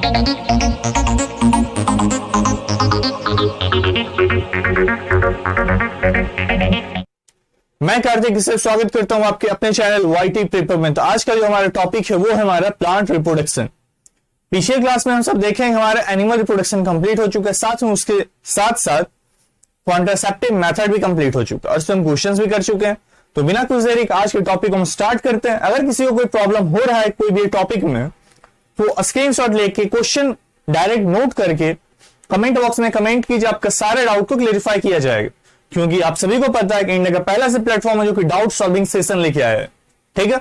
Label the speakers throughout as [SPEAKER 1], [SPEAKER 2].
[SPEAKER 1] मैं कार्तिक से स्वागत करता हूं आपके अपने चैनल वाईटी पेपर में। तो आज का जो हमारा टॉपिक है वो है हमारा प्लांट रिप्रोडक्शन। पिछले क्लास में हम सब देखेंगे हमारा एनिमल रिप्रोडक्शन कंप्लीट हो चुका है, साथ में उसके साथ साथ कॉन्ट्रासेप्टिव मेथड भी कंप्लीट हो चुका है और उसमें हम क्वेश्चंस भी कर चुके हैं। तो बिना कुछ देरी आज के टॉपिक को हम स्टार्ट करते हैं। अगर किसी को कोई प्रॉब्लम हो रहा है कोई भी टॉपिक में तो स्क्रीनशॉट लेके क्वेश्चन डायरेक्ट नोट करके कमेंट बॉक्स में कमेंट कीजिए, आपका सारे डाउट को क्लेरिफाई किया जाएगा। क्योंकि आप सभी को पता है कि इंडिया का पहला से प्लेटफॉर्म है जो कि डाउट सॉल्विंग सेशन लेके आया है। ठीक है,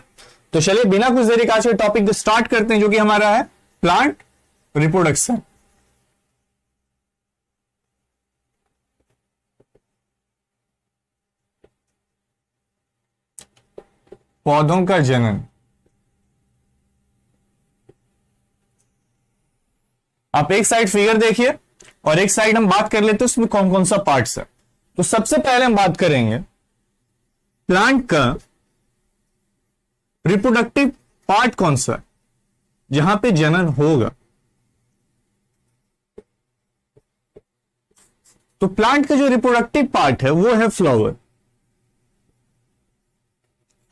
[SPEAKER 1] तो चलिए बिना कुछ देरी आज के टॉपिक को स्टार्ट करते हैं जो कि हमारा है प्लांट रिप्रोडक्शन। पौधों का जनन। आप एक साइड फिगर देखिए और एक साइड हम बात कर लेते हैं उसमें कौन कौन सा पार्ट्स है। तो सबसे पहले हम बात करेंगे प्लांट का रिप्रोडक्टिव पार्ट कौन सा है जहां पे जनन होगा। तो प्लांट का जो रिप्रोडक्टिव पार्ट है वो है फ्लावर।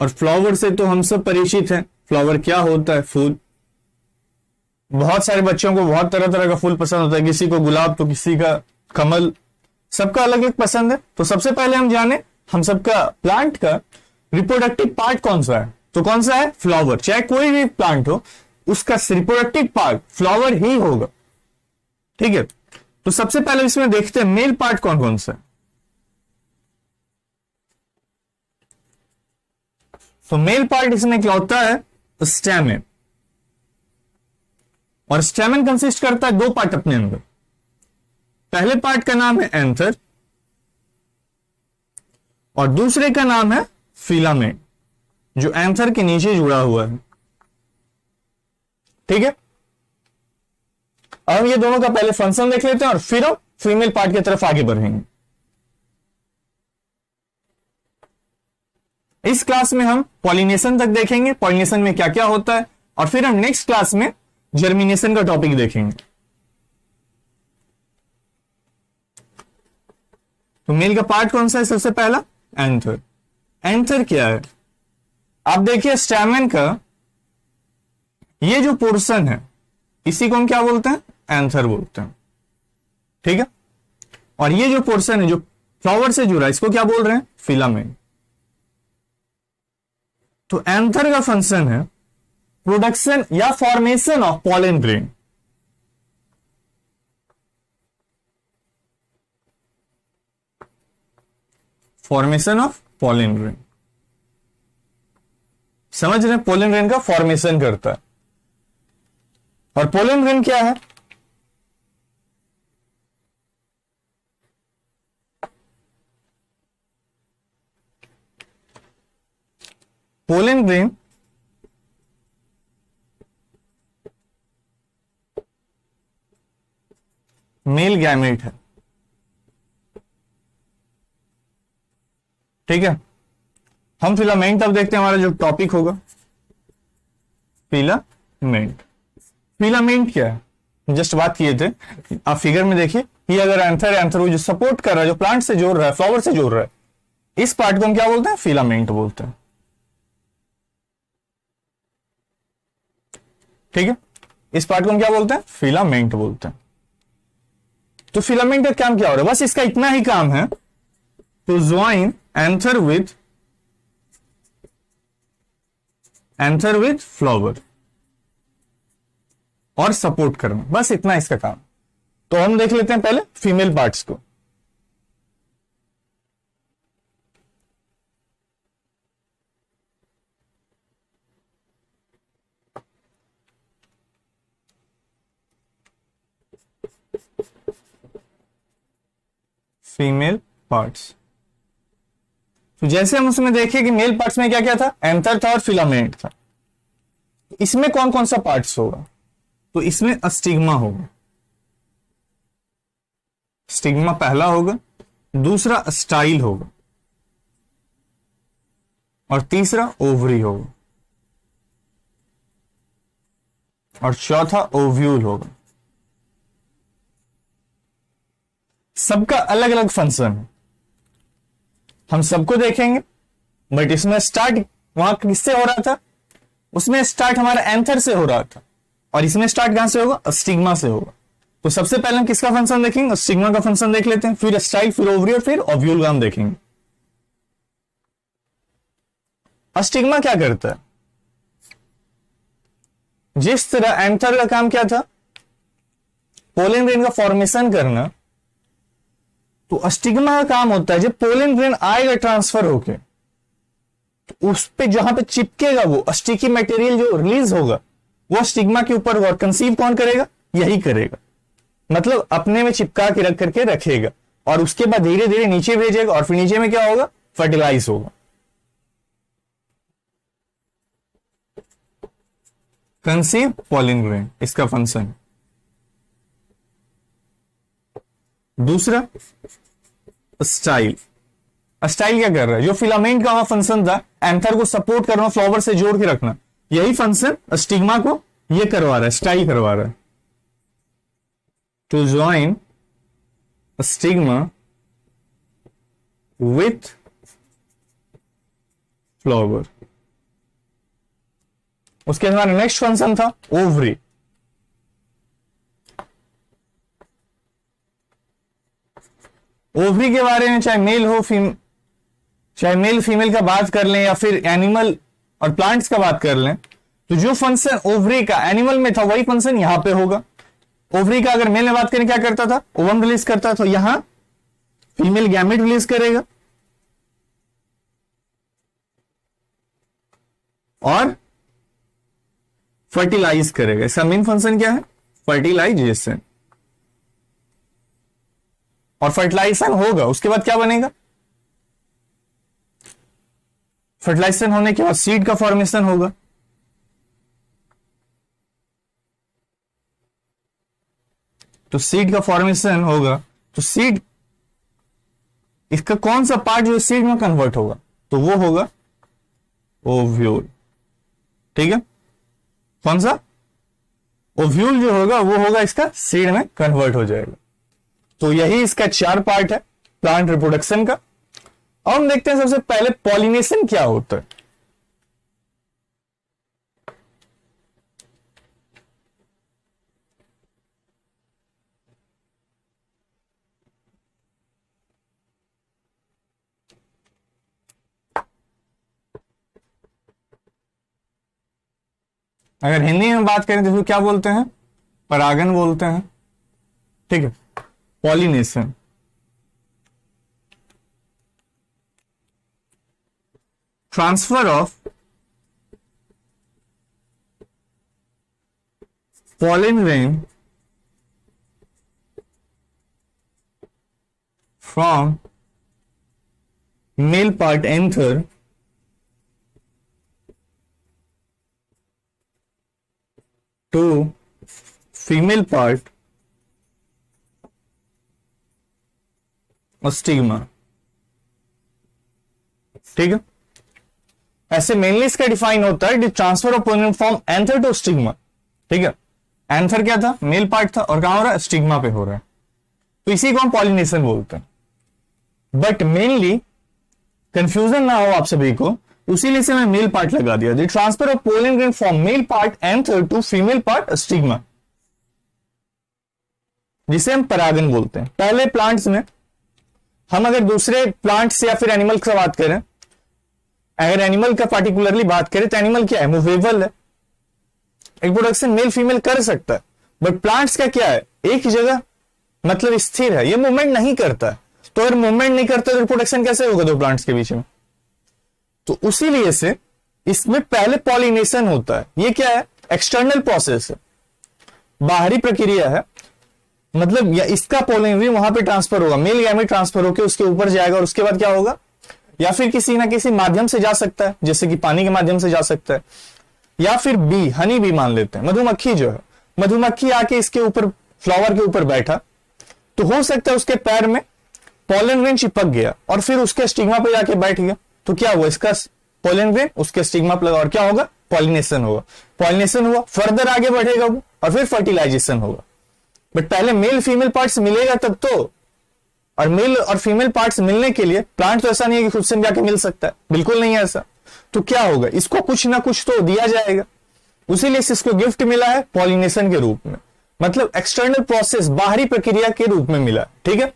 [SPEAKER 1] और फ्लावर से तो हम सब परिचित हैं। फ्लावर क्या होता है? फूल। बहुत सारे बच्चों को बहुत तरह तरह का फूल पसंद होता है, किसी को गुलाब तो किसी का कमल, सबका अलग अलग पसंद है। तो सबसे पहले हम जाने हम सबका प्लांट का रिप्रोडक्टिव पार्ट कौन सा है। तो कौन सा है? फ्लावर। चाहे कोई भी प्लांट हो उसका रिप्रोडक्टिव पार्ट फ्लावर ही होगा। ठीक है, तो सबसे पहले इसमें देखते हैं मेल पार्ट कौन कौन सा है। तो मेल पार्ट इसमें क्या होता है? स्टैमेन। और स्टैमेन कंसिस्ट करता है दो पार्ट अपने अंदर। पहले पार्ट का नाम है एंथर और दूसरे का नाम है फिलामेंट जो एंथर के नीचे जुड़ा हुआ है। ठीक है, अब हम ये दोनों का पहले फंक्शन देख लेते हैं और फिर हम फीमेल पार्ट की तरफ आगे बढ़ेंगे। इस क्लास में हम पॉलिनेशन तक देखेंगे, पॉलिनेशन में क्या क्या होता है, और फिर हम नेक्स्ट क्लास में जर्मिनेशन का टॉपिक देखेंगे। तो मेल का पार्ट कौन सा है? सबसे पहला एंथर। एंथर क्या है? आप देखिए स्टैमेन का ये जो पोर्शन है इसी को हम क्या बोलते हैं? एंथर बोलते हैं। ठीक है, और ये जो पोर्शन है जो फ्लावर से जुड़ा है इसको क्या बोल रहे हैं? फिलामेंट। तो एंथर का फंक्शन है प्रोडक्शन या formation of pollen grain. Formation of pollen grain, समझ रहे हैं? पॉलन ग्रेन का फॉर्मेशन करता है। और पॉलन ग्रेन क्या है? पोलन ग्रेन मेल गैमेट है। ठीक है, हम फिलामेंट अब देखते हैं। हमारा जो टॉपिक होगा फिलामेंट। फिलामेंट क्या है? जस्ट बात किए थे, आप फिगर में देखिए ये अगर एंथर एंथर वो जो सपोर्ट कर रहा है, जो प्लांट से जोड़ रहा है, फ्लावर से जोड़ रहा है, इस पार्ट को हम क्या बोलते हैं? फिलामेंट बोलते हैं। ठीक है, इस पार्ट को हम क्या बोलते हैं? फिलामेंट बोलते हैं। तो फिलामेंट का काम क्या हो रहा है? बस इसका इतना ही काम है to join anther with flower और सपोर्ट करना, बस इतना इसका काम। तो हम देख लेते हैं पहले फीमेल पार्ट्स को। फीमेल पार्ट्स, तो जैसे हम उसमें देखें कि मेल पार्ट्स में क्या क्या था? एंथर था और फिलामेंट था। इसमें कौन कौन सा पार्ट्स होगा? तो इसमें अस्टिग्मा होगा। स्टिग्मा पहला होगा, दूसरा स्टाइल होगा और तीसरा ओवरी होगा और चौथा ओव्यूल होगा। सबका अलग अलग फंक्शन है, हम सबको देखेंगे। बट इसमें स्टार्ट वहां किससे हो रहा था, उसमें स्टार्ट हमारा एंथर से हो रहा था, और इसमें स्टार्ट कहां से होगा, स्टिग्मा से होगा। तो सबसे पहले हम किसका फंक्शन देखेंगे, स्टिग्मा का फंक्शन देख लेते हैं, फिर स्टाइल, फिर ओवरी और फिर ओव्यूल का हम देखेंगे। स्टिग्मा क्या करता है, जिस तरह एंथर का काम क्या था, पोलन ग्रेन का फॉर्मेशन करना, तो स्टिग्मा का काम होता है जब पोलन ग्रेन आएगा ट्रांसफर होके, तो उस पे जहां पे चिपकेगा वो स्टिकी मटेरियल जो रिलीज होगा वो स्टिग्मा के ऊपर, और कंसीव कौन करेगा, यही करेगा। मतलब अपने में चिपका के रख करके रखेगा, और उसके बाद धीरे धीरे नीचे भेजेगा, और फिर नीचे में क्या होगा, फर्टिलाइज होगा। कंसीव पॉलिन ग्रेन, इसका फंक्शन। दूसरा स्टाइल। स्टाइल क्या कर रहा है, जो फिलामेंट का वहां फंक्शन था, एंथर को सपोर्ट करना, फ्लावर से जोड़ के रखना, यही फंक्शन स्टिग्मा को ये करवा रहा है, स्टाइल करवा रहा है। To join stigma with flower. उसके हमारा नेक्स्ट फंक्शन था ओवरी। ओवरी के बारे में चाहे मेल फीमेल का बात कर लें, या फिर एनिमल और प्लांट्स का बात कर लें, तो जो फंक्शन ओवरी का एनिमल में था वही फंक्शन यहां पे होगा। ओवरी का अगर मेल में बात करें क्या करता था, ओवम रिलीज करता था, यहां फीमेल गैमेट रिलीज करेगा और फर्टिलाइज करेगा। इसका मेन फंक्शन क्या है, फर्टिलाइजेशन। और फर्टिलाइजेशन होगा, उसके बाद क्या बनेगा, फर्टिलाइजेशन होने के बाद सीड का फॉर्मेशन होगा। तो सीड का फॉर्मेशन होगा, तो सीड, इसका कौन सा पार्ट जो सीड में कन्वर्ट होगा, तो वो होगा ओव्यूल। ठीक है, कौन सा, ओव्यूल जो होगा वो होगा इसका सीड में कन्वर्ट हो जाएगा। तो यही इसका 4 पार्ट है प्लांट रिप्रोडक्शन का। अब हम देखते हैं सबसे पहले पॉलिनेशन क्या होता है। अगर हिंदी में बात करें तो इसको क्या बोलते हैं, परागन बोलते हैं। ठीक है, pollination. Transfer of pollen grain from male part anther to female part stigma. ठीक है, ऐसे मेनली इसका डिफाइन होता है transfer of pollen from anther to stigma. ठीक है, एंथर क्या था, मेल पार्ट था, और कहां हो रहा है, स्टिग्मा पे हो रहा है, तो इसी को हम पॉलिनेशन बोलते हैं। बट मेनली कंफ्यूजन ना हो आप सभी को, उसीलिए से मैं मेल पार्ट लगा दिया। The transfer of pollen grain from male part anther to female part stigma, जिसे हम परागन बोलते हैं। पहले प्लांट्स में हम अगर दूसरे प्लांट्स या फिर एनिमल की बात करें, अगर एनिमल का पार्टिकुलरली बात करें तो एनिमल क्या है, मूवेबल है, रिप्रोडक्शन मेल फीमेल कर सकता है। बट प्लांट्स का क्या है, एक जगह मतलब स्थिर है, ये मूवमेंट नहीं करता है। तो अगर मूवमेंट नहीं करता तो रिप्रोडक्शन कैसे होगा दो प्लांट्स के बीच में। तो उसीलिए से इसमें पहले पॉलिनेशन होता है। ये क्या है, एक्सटर्नल प्रोसेस है, बाहरी प्रक्रिया है। मतलब या इसका पोलन भी वहां पे ट्रांसफर होगा, मेल गैमेट ट्रांसफर होकर उसके ऊपर जाएगा, और उसके बाद क्या होगा, या फिर किसी ना किसी माध्यम से जा सकता है, जैसे कि पानी के माध्यम से जा सकता है, या फिर बी, हनी बी मान लेते हैं, मधुमक्खी जो है, मधुमक्खी आके इसके ऊपर फ्लावर के ऊपर बैठा, तो हो सकता है उसके पैर में पोलन ग्रेन चिपक गया और फिर उसके स्टिग्मा पे जाके बैठ गया, तो क्या हुआ, इसका पोलन ग्रेन उसके स्टिग्मा पर लगा, और क्या होगा, पॉलिनेशन होगा। पॉलिनेशन हुआ, फर्दर आगे बढ़ेगा वो, और फिर फर्टिलाइजेशन होगा। बट पहले मेल फीमेल पार्ट्स मिलेगा तब तो और मेल और फीमेल पार्ट्स मिलने के लिए प्लांट तो ऐसा नहीं है कि खुद से जाके मिल सकता है, बिल्कुल नहीं है ऐसा। तो क्या होगा, इसको कुछ ना कुछ तो दिया जाएगा, उसीलिए इसको गिफ्ट मिला है पॉलिनेशन के रूप में, मतलब एक्सटर्नल प्रोसेस, बाहरी प्रक्रिया के रूप में मिला। ठीक है,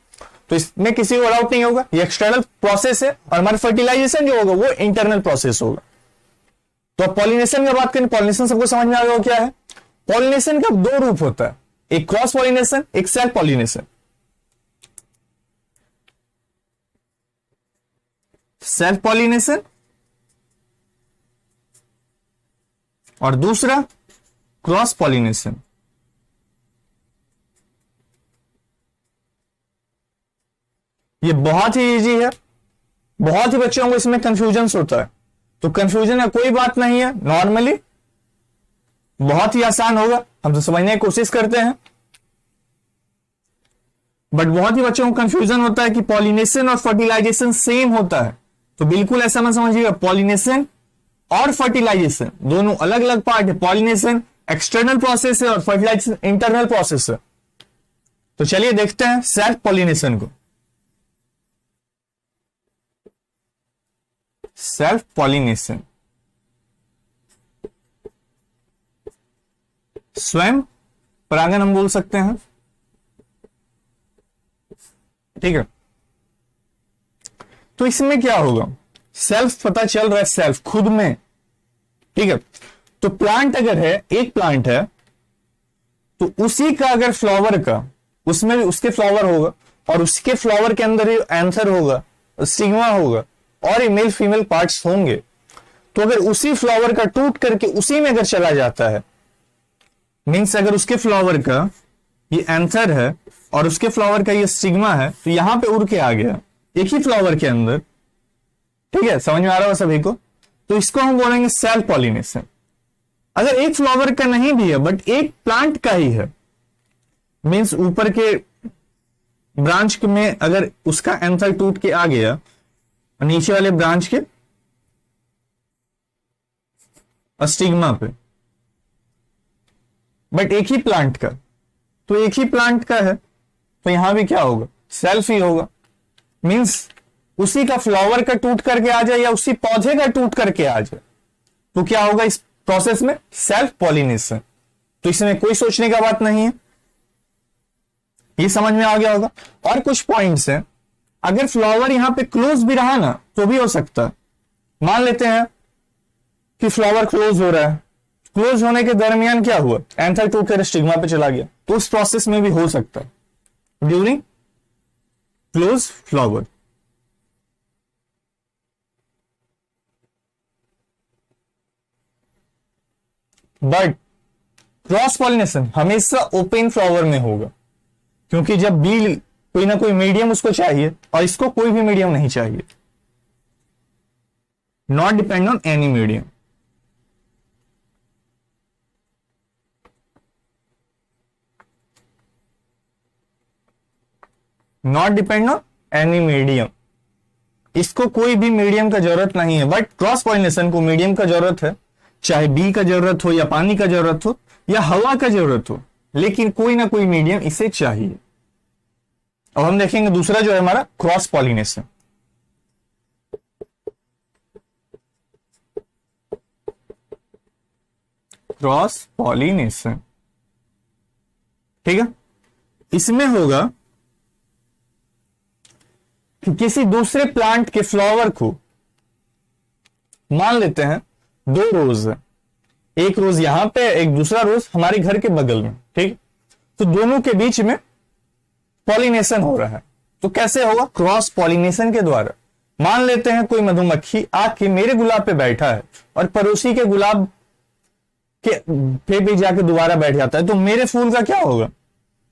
[SPEAKER 1] तो इसमें किसी को डाउट नहीं होगा, ये एक्सटर्नल प्रोसेस है और हमारा फर्टिलाइजेशन जो होगा वो इंटरनल प्रोसेस होगा। तो अब पॉलिनेशन की बात करें, पॉलिनेशन सबको समझ में आ गया क्या है। पॉलिनेशन का दो रूप होता है, एक क्रॉस पॉलिनेशन, एक सेल्फ पॉलिनेशन। सेल्फ पॉलिनेशन और दूसरा क्रॉस पॉलिनेशन। ये बहुत ही इजी है, बहुत ही बच्चों को इसमें कंफ्यूजन होता है, तो कंफ्यूजन का कोई बात नहीं है, नॉर्मली बहुत ही आसान होगा, हम तो समझने की कोशिश करते हैं। बट बहुत ही बच्चों को कंफ्यूजन होता है कि पॉलिनेशन और फर्टिलाइजेशन सेम होता है, तो बिल्कुल ऐसा मत समझिएगा। पॉलिनेशन और फर्टिलाइजेशन दोनों अलग अलग पार्ट है। पॉलिनेशन एक्सटर्नल प्रोसेस है और फर्टिलाइजेशन इंटरनल प्रोसेस है। तो चलिए देखते हैं सेल्फ पॉलिनेशन को। सेल्फ पॉलिनेशन स्वयं परागण हम बोल सकते हैं। ठीक है, तो इसमें क्या होगा, सेल्फ पता चल रहा है, सेल्फ खुद में। ठीक है, तो प्लांट अगर है, एक प्लांट है, तो उसी का अगर फ्लावर का, उसमें भी उसके फ्लावर होगा और उसके फ्लावर के अंदर ही एंथर होगा, स्टिग्मा होगा और ये मेल फीमेल पार्ट्स होंगे। तो अगर उसी फ्लावर का टूट करके उसी में अगर चला जाता है, मीन्स अगर उसके फ्लावर का ये एंथर है और उसके फ्लावर का ये स्टिग्मा है, तो यहां पे उड़ के आ गया एक ही फ्लावर के अंदर। ठीक है, समझ में आ रहा है सभी को। तो इसको हम बोलेंगे सेल्फ पॉलिनेशन। अगर एक फ्लावर का नहीं भी है बट एक प्लांट का ही है, मीन्स ऊपर के ब्रांच में अगर उसका एंथर टूट के आ गया, नीचे वाले ब्रांच के स्टिग्मा पे, बट एक ही प्लांट का, तो एक ही प्लांट का है, तो यहां भी क्या होगा, सेल्फ ही होगा। मीन्स उसी का फ्लावर का टूट करके आ जाए या उसी पौधे का टूट करके आ जाए, तो क्या होगा इस प्रोसेस में, सेल्फ पॉलिनेशन। तो इसमें कोई सोचने का बात नहीं है, ये समझ में आ गया होगा। और कुछ पॉइंट्स हैं, अगर फ्लावर यहां पे क्लोज भी रहा ना तो भी हो सकता है। मान लेते हैं कि फ्लावर क्लोज हो रहा है, क्लोज होने के दरमियान क्या हुआ, एंथर टूट कर स्टिग्मा पे चला गया, तो उस प्रोसेस में भी हो सकता है during close flower. But cross pollination हमेशा ओपन फ्लावर में होगा, क्योंकि जब बी कोई ना कोई मीडियम उसको चाहिए और इसको कोई भी मीडियम नहीं चाहिए, not depend on any medium. Not depend on any medium, इसको कोई भी मीडियम का जरूरत नहीं है। बट क्रॉस पॉलिनेशन को मीडियम का जरूरत है, चाहे बी का जरूरत हो या पानी का जरूरत हो या हवा का जरूरत हो, लेकिन कोई ना कोई मीडियम इसे चाहिए। अब हम देखेंगे दूसरा जो है हमारा क्रॉस पॉलिनेशन। क्रॉस पॉलिनेशन, ठीक है, इसमें होगा कि किसी दूसरे प्लांट के फ्लावर को, मान लेते हैं दो रोज है, एक रोज यहां पे, एक दूसरा रोज हमारे घर के बगल में, ठीक, तो दोनों के बीच में पॉलिनेशन हो रहा है। तो कैसे होगा, क्रॉस पॉलिनेशन के द्वारा। मान लेते हैं कोई मधुमक्खी आके मेरे गुलाब पे बैठा है और पड़ोसी के गुलाब के पे भी जाके दोबारा बैठ जाता है, तो मेरे फूल का क्या होगा,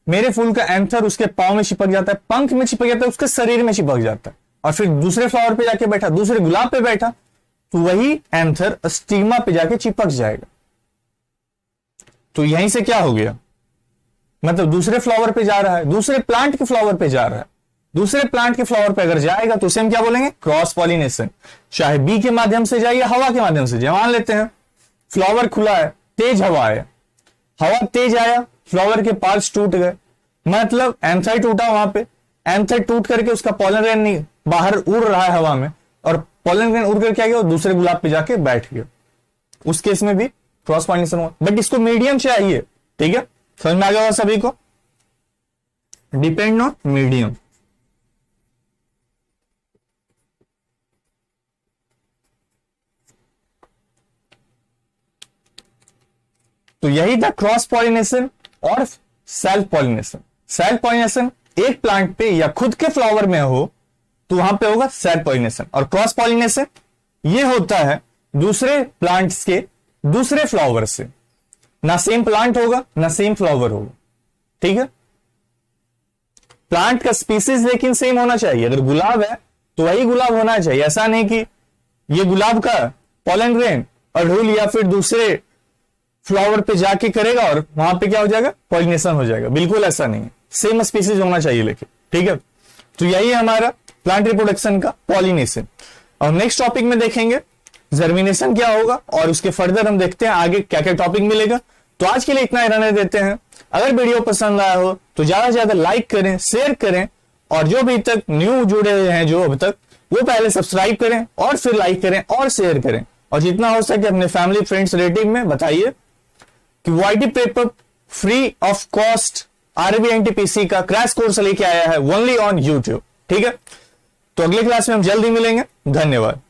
[SPEAKER 1] मेरे फूल का एंथर उसके पांव में चिपक जाता है, पंख में चिपक जाता है, उसके शरीर में चिपक जाता है, और फिर दूसरे फ्लावर पे जाके बैठा, दूसरे गुलाब पे बैठा, तो वही एंथर स्टिग्मा पे जाके चिपक जाएगा। तो यहीं से क्या हो गया, मतलब दूसरे फ्लावर पे जा रहा है, दूसरे प्लांट के फ्लावर पे जा रहा है, दूसरे प्लांट के फ्लावर पे अगर जाएगा तो उसे हम क्या बोलेंगे, क्रॉस पॉलिनेशन। चाहे बी के माध्यम से जाए या हवा के माध्यम से जाए। मान लेते हैं फ्लावर खुला है, तेज हवा है, हवा तेज आया, फ्लावर के पार्ट्स टूट गए, मतलब एंथर टूटा वहां पे, एंथर टूट करके उसका पॉलन ग्रेन बाहर उड़ रहा है हवा में, और पॉलन ग्रेन उड़ करके क्या गया, दूसरे गुलाब पे जाके बैठ गया, उस केस में भी क्रॉस पॉलिनेशन हुआ। बट इसको मीडियम चाहिए, ठीक है, समझ में आ गया होगा सभी को, डिपेंड ऑन मीडियम। तो यही था क्रॉस पॉलिनेशन और सेल्फ पॉलिनेशन। सेल्फ पॉलिनेशन एक प्लांट पे या खुद के फ्लावर में हो तो वहां पे होगा सेल्फ पॉलिनेशन, और क्रॉस पॉलिनेशन ये होता है दूसरे प्लांट्स के दूसरे फ्लावर से, ना सेम प्लांट होगा ना सेम फ्लावर होगा, ठीक है। प्लांट का स्पीसीज लेकिन सेम होना चाहिए, अगर गुलाब है तो वही गुलाब होना चाहिए, ऐसा नहीं कि ये गुलाब का पॉलन ग्रेन अड़हुल या फिर दूसरे फ्लावर पे जाके करेगा और वहां पे क्या हो जाएगा, पॉलिनेशन हो जाएगा, बिल्कुल ऐसा नहीं है, सेम स्पीसीज होना चाहिए लेकिन, ठीक है। तो यही है हमारा प्लांट रिप्रोडक्शन का पॉलिनेशन। और नेक्स्ट टॉपिक में देखेंगे जर्मिनेशन क्या होगा, और उसके फर्दर हम देखते हैं आगे क्या क्या टॉपिक मिलेगा। तो आज के लिए इतना ही रहने देते हैं। अगर वीडियो पसंद आया हो तो ज्यादा से ज्यादा लाइक करें, शेयर करें, और जो भी तक न्यू जुड़े हुए हैं जो अभी तक, वो पहले सब्सक्राइब करें और फिर लाइक करें और शेयर करें, और जितना हो सके अपने फैमिली फ्रेंड्स रिलेटिव में बताइए कि YT paper free of cost RB NTPC का क्रैश कोर्स लेके आया है ओनली ऑन यूट्यूब, ठीक है। तो अगले क्लास में हम जल्दी मिलेंगे, धन्यवाद।